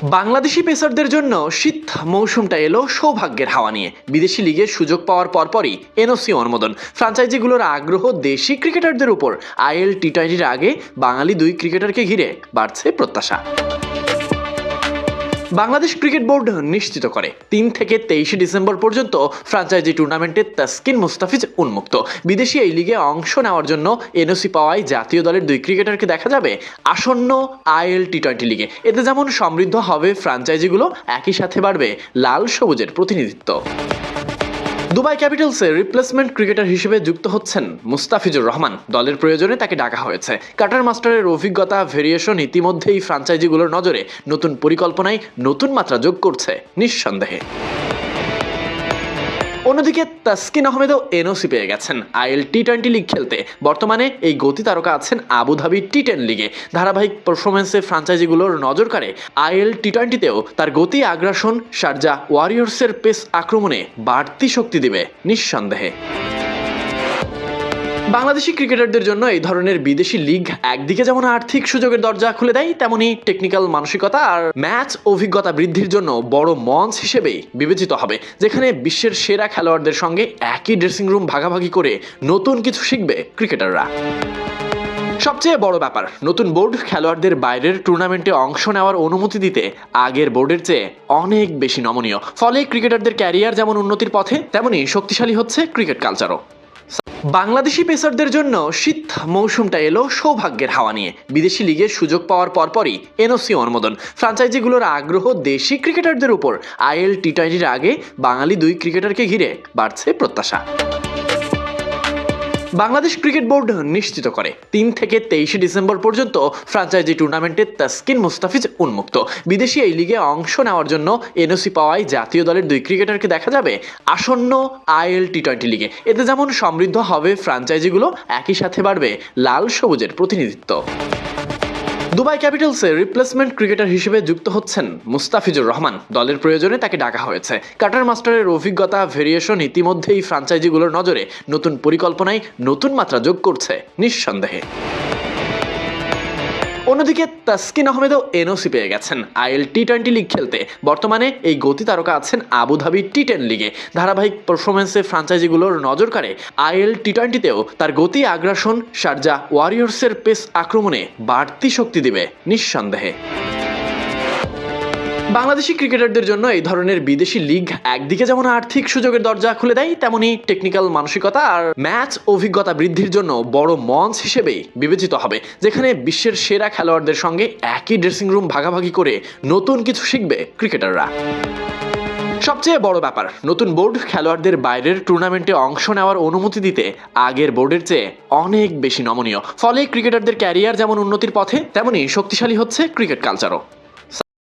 বাংলাদেশি পেসারদের জন্য শীত মৌসুমটা এলো সৌভাগ্যের হাওয়া নিয়ে। বিদেশি লিগে সুযোগ পাওয়ার পরপরই এনওসি অনুমোদন। ফ্র্যাঞ্চাইজিগুলোর আগ্রহ দেশি ক্রিকেটারদের উপর। আইএল টি-20-র আগে বাঙালি দুই ক্রিকেটারকে ঘিরে বাড়ছে প্রত্যাশা। বাংলাদেশ ক্রিকেট বোর্ড নিশ্চিত করে ৩ থেকে ২৩ ডিসেম্বর পর্যন্ত ফ্র্যাঞ্চাইজি টুর্নামেন্টে তাসকিন মুস্তাফিজ উন্মুক্ত। বিদেশি এই লিগে অংশ নেওয়ার জন্য এনওসি পাওয়ায় জাতীয় দলের দুই ক্রিকেটারকে দেখা যাবে আসন্ন আইএল টি-20 লিগে। এতে যেমন সমৃদ্ধ হবে ফ্র্যাঞ্চাইজিগুলো, একই সাথে বাড়বে লাল সবুজের প্রতিনিধিত্ব। দুবাই ক্যাপিটালসের রিপ্লেসমেন্ট ক্রিকেটার হিসেবে যুক্ত হচ্ছেন মুস্তাফিজুর রহমান। দলের প্রয়োজনে তাকে ডাকা হয়েছে। কাটার মাস্টারের অভিজ্ঞতা, ভেরিয়েশন ইতিমধ্যেই ফ্র্যাঞ্চাইজিগুলোর নজরে। নতুন পরিকল্পনায় নতুন মাত্রা যোগ করছে নিঃসন্দেহে। অন্যদিকে তাসকিন আহমেদও এনওসি পেয়ে গেছেন আইএল টি-20 লিগ খেলতে। বর্তমানে এই গতি তারকা আছেন আবুধাবি টি-10 লিগে। ধারাবাহিক পারফরমেন্সে ফ্র্যাঞ্চাইজিগুলোর নজর কাড়ে আইএল টি-20তেও তার গতি, আগ্রাসন শারজা ওয়ারিয়র্সের পেস আক্রমণে বাড়তি শক্তি দিবে নিঃসন্দেহে। বাংলাদেশি ক্রিকেটারদের জন্য এই ধরনের বিদেশি লিগ একদিকে যেমন আর্থিক সুযোগের দরজা খুলে দেয়, তেমনি টেকনিক্যাল মানসিকতা আর ম্যাচ অভিজ্ঞতা বৃদ্ধির জন্য বড় মঞ্চ হিসেবেই বিবেচিত হবে, যেখানে বিশ্বের সেরা খেলোয়াড়দের সঙ্গে একই ড্রেসিং রুম ভাগাভাগি করে নতুন কিছু শিখবে ক্রিকেটাররা। সবচেয়ে বড় ব্যাপার, নতুন বোর্ড খেলোয়াড়দের বাইরের টুর্নামেন্টে অংশ নেওয়ার অনুমতি দিতে আগের বোর্ডের চেয়ে অনেক বেশি নমনীয়। ফলে ক্রিকেটারদের ক্যারিয়ার যেমন উন্নতির পথে, তেমনি শক্তিশালী হচ্ছে ক্রিকেট কালচারও। বাংলাদেশি পেসারদের জন্য শীত মৌসুমটা এলো সৌভাগ্যের হাওয়া নিয়ে। বিদেশি লিগে সুযোগ পাওয়ার পরপরই এনওসি অনুমোদন। ফ্র্যাঞ্চাইজিগুলোর আগ্রহ দেশি ক্রিকেটারদের উপর। আইএল টি-20-র আগে বাঙালি দুই ক্রিকেটারকে ঘিরে বাড়ছে প্রত্যাশা। বাংলাদেশ ক্রিকেট বোর্ড নিশ্চিত করে ৩ থেকে ২৩ ডিসেম্বর পর্যন্ত ফ্র্যাঞ্চাইজি টুর্নামেন্টে তাসকিন মুস্তাফিজ উন্মুক্ত। বিদেশি এই লিগে অংশ নেওয়ার জন্য এনওসি পাওয়ায় জাতীয় দলের দুই ক্রিকেটারকে দেখা যাবে আসন্ন আইএল টি-20 লিগে। এতে যেমন সমৃদ্ধ হবে ফ্র্যাঞ্চাইজিগুলো, একই সাথে বাড়বে লাল সবুজের প্রতিনিধিত্ব। দুবাই ক্যাপিটালসের রিপ্লেসমেন্ট ক্রিকেটার হিসেবে যুক্ত হচ্ছেন মুস্তাফিজুর রহমান। দলের প্রয়োজনে তাকে ডাকা হয়েছে। কাটার মাস্টারের অভিজ্ঞতা, ভেরিয়েশন ইতিমধ্যেই ফ্র্যাঞ্চাইজিগুলোর নজরে। নতুন পরিকল্পনায় নতুন মাত্রা যোগ করছে নিঃসন্দেহে। অন্যদিকে তাসকিন আহমেদও এনওসি পেয়ে গেছেন আইএল টি-20 লিগ খেলতে। বর্তমানে এই গতি তারকা আছেন আবুধাবি টি-10 লিগে। ধারাবাহিক পারফরমেন্সে ফ্র্যাঞ্চাইজিগুলোর নজর কাড়ে আইএল টি-20তেও তার গতি, আগ্রাসন শারজা ওয়ারিয়র্সের পেস আক্রমণে বাড়তি শক্তি দিবে নিঃসন্দেহে। বাংলাদেশি ক্রিকেটারদের জন্য এই ধরনের বিদেশি লিগ একদিকে যেমন আর্থিক সুযোগের দরজা খুলে দেয়, তেমনি টেকনিক্যাল মানসিকতা আর ম্যাচ অভিজ্ঞতা বৃদ্ধির জন্য বড় মঞ্চ হিসেবেই বিবেচিত হবে, যেখানে বিশ্বের সেরা খেলোয়াড়দের সঙ্গে একই ড্রেসিং রুম ভাগাভাগি করে নতুন কিছু শিখবে ক্রিকেটাররা। সবচেয়ে বড় ব্যাপার, নতুন বোর্ড খেলোয়াড়দের বাইরের টুর্নামেন্টে অংশ নেওয়ার অনুমতি দিতে আগের বোর্ডের চেয়ে অনেক বেশি নমনীয়। ফলে ক্রিকেটারদের ক্যারিয়ার যেমন উন্নতির পথে, তেমনি শক্তিশালী হচ্ছে ক্রিকেট কালচারও।